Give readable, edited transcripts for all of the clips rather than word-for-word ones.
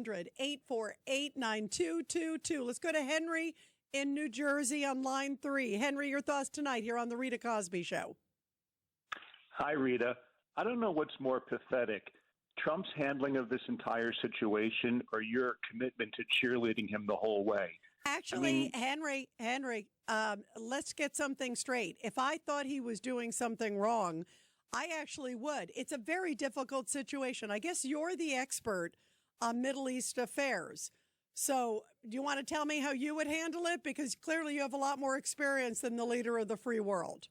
848-9222. Let's go to Henry in New Jersey on line 3. Henry, your thoughts tonight here on the Rita Cosby Show. Hi, Rita. I don't know what's more pathetic, Trump's handling of this entire situation or your commitment to cheerleading him the whole way. Actually, Henry, let's get something straight. If I thought he was doing something wrong, I actually would. It's a very difficult situation. I guess you're the expert on Middle East affairs. So do you want to tell me how you would handle it? Because clearly you have a lot more experience than the leader of the free world.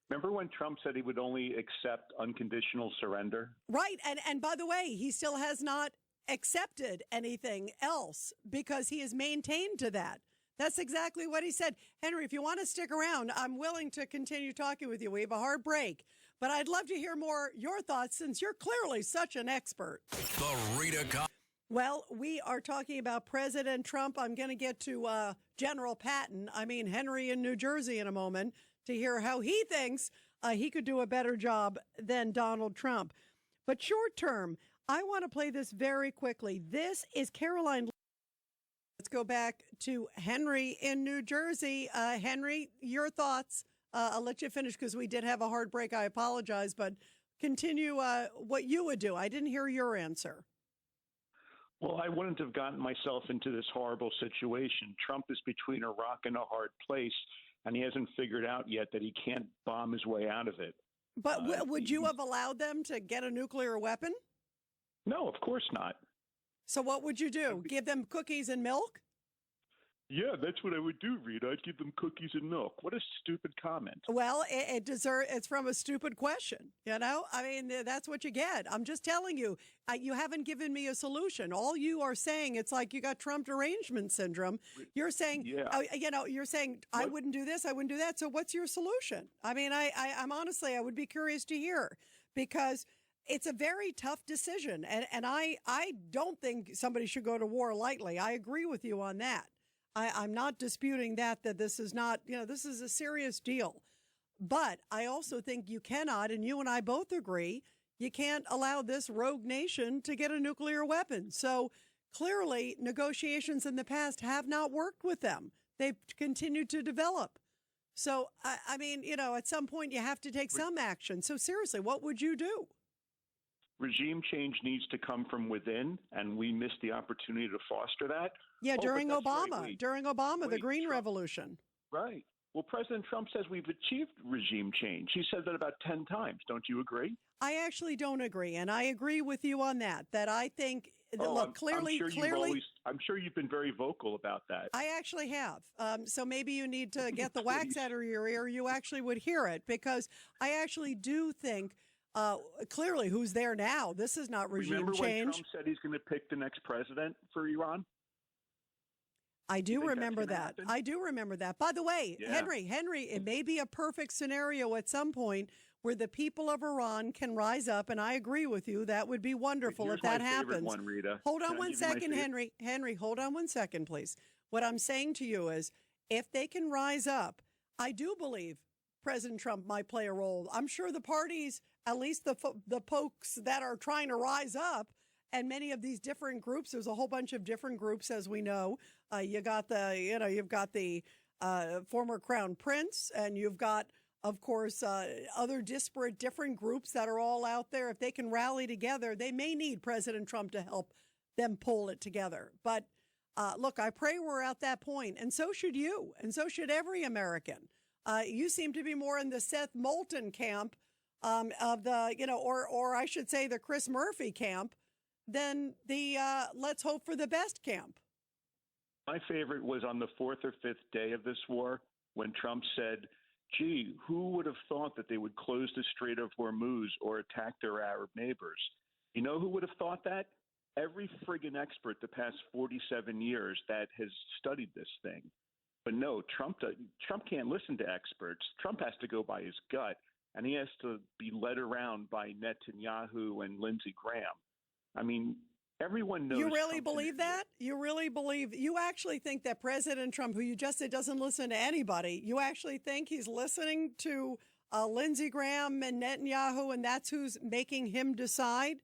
Remember when Trump said he would only accept unconditional surrender? Right. And by the way, he still has not accepted anything else because he has maintained to that. That's exactly what he said. Henry, if you want to stick around, I'm willing to continue talking with you. We have a hard break, but I'd love to hear more your thoughts since you're clearly such an expert. The Rita Well, we are talking about President Trump. I'm going to get to General Patton, Henry in New Jersey in a moment, to hear how he thinks he could do a better job than Donald Trump. But short term, I want to play this very quickly. This is Caroline. Let's go back to Henry in New Jersey. Henry, your thoughts. I'll let you finish because we did have a hard break. I apologize, but continue what you would do. I didn't hear your answer. Well, I wouldn't have gotten myself into this horrible situation. Trump is between a rock and a hard place, and he hasn't figured out yet that he can't bomb his way out of it. But would you have allowed them to get a nuclear weapon? No, of course not. So what would you do? Give them cookies and milk? Yeah, that's what I would do, Rita. I'd give them cookies and milk. What a stupid comment. Well, it's from a stupid question. That's what you get. I'm just telling you, you haven't given me a solution. All you are saying, it's like you got Trump derangement syndrome. You're saying, you're saying, I wouldn't do this, I wouldn't do that. So what's your solution? I'm honestly, I would be curious to hear because it's a very tough decision. And I don't think somebody should go to war lightly. I agree with you on that. I'm not disputing that this is not, this is a serious deal. But I also think you cannot, and you and I both agree, you can't allow this rogue nation to get a nuclear weapon. So clearly negotiations in the past have not worked with them. They've continued to develop. So, at some point you have to take some action. So seriously, what would you do? Regime change needs to come from within, and we missed the opportunity to foster that. Yeah, during Obama, the Green Revolution. Right. Well, President Trump says we've achieved regime change. He said that about 10 times. Don't you agree? I actually don't agree, and I agree with you on that I think, clearly. I'm sure you've been very vocal about that. I actually have. So maybe you need to get the wax out of your ear. You actually would hear it, because I actually do think clearly who's there now. This is not regime Remember change. When Trump said he's going to pick the next president for Iran? I do remember that. I do remember that. By the way, yeah. Henry, it may be a perfect scenario at some point where the people of Iran can rise up, and I agree with you. That would be wonderful if that happens. One, Rita. Hold on one second, Henry. Henry, hold on one second, please. What I'm saying to you is, if they can rise up, I do believe President Trump might play a role. I'm sure the parties, at least the folks that are trying to rise up, and many of these different groups, there's a whole bunch of different groups, as we know. You've got the former Crown Prince, and you've got, of course, other disparate different groups that are all out there. If they can rally together, they may need President Trump to help them pull it together. But look, I pray we're at that point, and so should you, and so should every American. You seem to be more in the Seth Moulton camp of the, or I should say the Chris Murphy camp, than the let's hope for the best camp. My favorite was on the 4th or 5th day of this war when Trump said, gee, who would have thought that they would close the Strait of Hormuz or attack their Arab neighbors? You know who would have thought that? Every friggin' expert the past 47 years that has studied this thing. But no, Trump can't listen to experts. Trump has to go by his gut, and he has to be led around by Netanyahu and Lindsey Graham. I mean, everyone knows. You really believe that? You actually think that President Trump, who you just said doesn't listen to anybody, you actually think he's listening to Lindsey Graham and Netanyahu, and that's who's making him decide?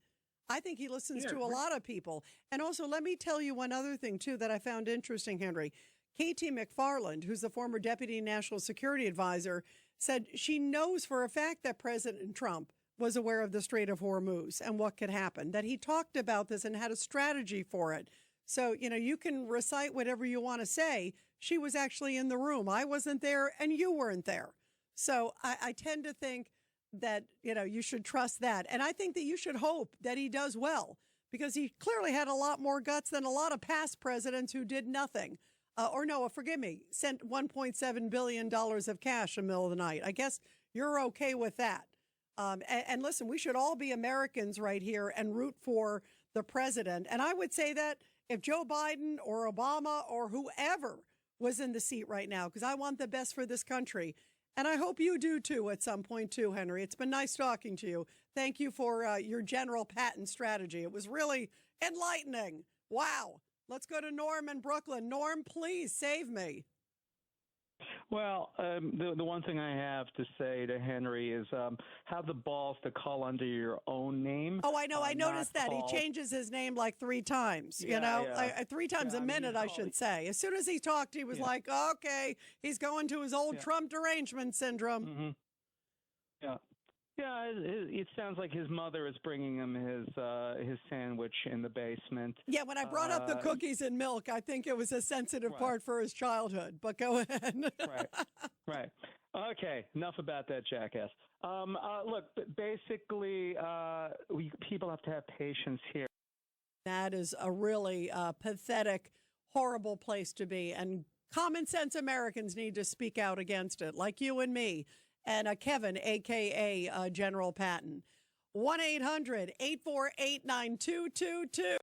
I think he listens Yeah, to a lot of people. And also, let me tell you one other thing, too, that I found interesting, Henry. K.T. McFarland, who's the former Deputy National Security Advisor, said she knows for a fact that President Trump was aware of the Strait of Hormuz and what could happen, that he talked about this and had a strategy for it. So, you can recite whatever you want to say. She was actually in the room. I wasn't there and you weren't there. So I tend to think that, you should trust that. And I think that you should hope that he does well, because he clearly had a lot more guts than a lot of past presidents who did nothing. Forgive me, sent $1.7 billion of cash in the middle of the night. I guess you're okay with that. And listen, we should all be Americans right here and root for the president. And I would say that if Joe Biden or Obama or whoever was in the seat right now, because I want the best for this country. And I hope you do, too, at some point, too, Henry. It's been nice talking to you. Thank you for your General Patton strategy. It was really enlightening. Wow. Let's go to Norm in Brooklyn. Norm, please save me. Well, the one thing I have to say to Henry is have the balls to call under your own name. Oh, I know. I noticed that. He changes his name like 3 times, Yeah. 3 times a minute, I should say. As soon as he talked, he was like, okay, he's going to his old Trump derangement syndrome. Mm-hmm. Yeah. Yeah, it sounds like his mother is bringing him his sandwich in the basement. Yeah, when I brought up the cookies and milk, I think it was a sensitive part for his childhood. But go ahead. Right. Okay, enough about that jackass. Look, basically, people have to have patience here. That is a really pathetic, horrible place to be. And common sense Americans need to speak out against it, like you and me. And Kevin, a.k.a. General Patton. 1-800-848-9222.